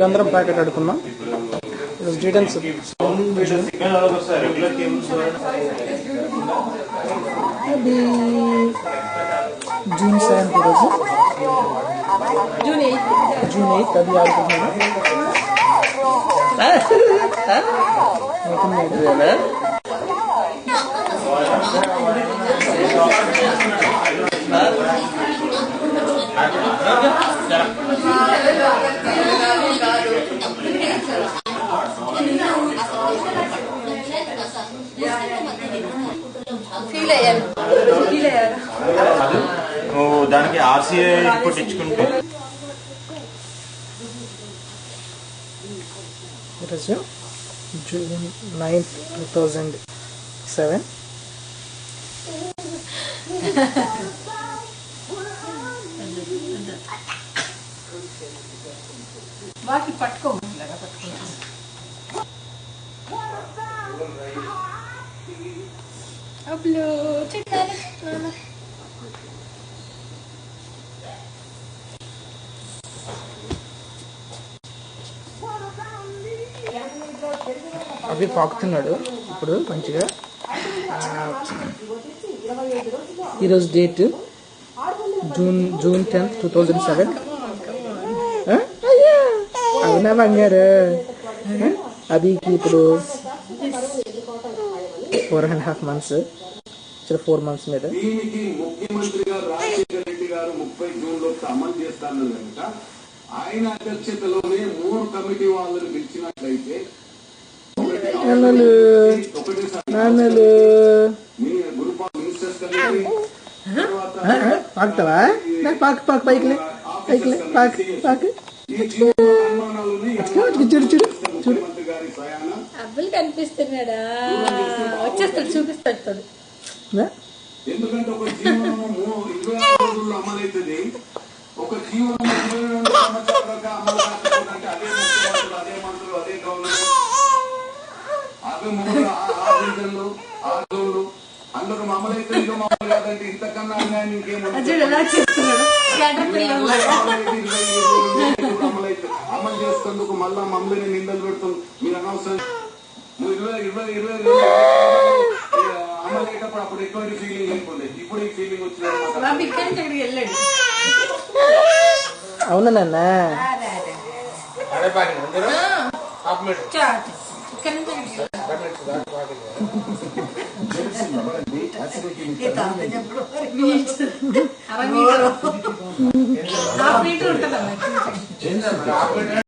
అందరం packet అడుకున్నాం details అది June 7 రోజు జూన్ 8 అది ఆడుకుంటున్నాను దానికి ఆర్సీఐ రిపోర్ట్ ఇచ్చుకుంటే జూన్ 9, 2007 బాకి పట్టుకో అప్పుడు అవి పాకుతున్నాడు ఇప్పుడు మంచిగా. ఈరోజు డేట్ జూన్ 10, 2007. అవునా బంగారు? అభికి ఇప్పుడు 4.5 months, 4 months మీద. ముఖ్యమంత్రి గారు రాజశేఖర రెడ్డి గారు 30 జూన్లో అమలు చేస్తాను కనుక ఆయన అధ్యక్షతలోనే 3 కమిటీ వాళ్ళని పిలిచినట్లయితే పాకుతావా? పాకు పైకి పాకు చూడు చూడు చూడు అబ్బాయి కనిపిస్తున్నాడా? వచ్చేస్తాడు, చూపిస్తాడు. ఎందుకంటే ఒక జీవనము 26 రోజుల్లో అమలవుతుంది. ఒక జీవనం 22 సంవత్సరాల దాకా అమలు కాకపోతే అదే ముఖ్యమంత్రులు, అదే మంత్రులు, అదే గవర్నమెంట్, అదే ముగ్గురు, ఆ రీజన్లు, ఆ జోన్లు అందరూ అమలైతే ఇదో అమలు కాదంటే ఇంతకన్నా అన్యాయం ఇంకేముంది? అమలు చేసేందుకు మళ్ళా మమ్మల్ని నిందలు పెడుతుంది. మీరు అనవసరం 20 అమలయ్యేటప్పుడు అప్పుడు ఎటువంటి ఫీలింగ్ లేకుండా ఇప్పుడు ఈ ఫీలింగ్ వచ్చింది. అవునా నాన్న? ఉంటుంది.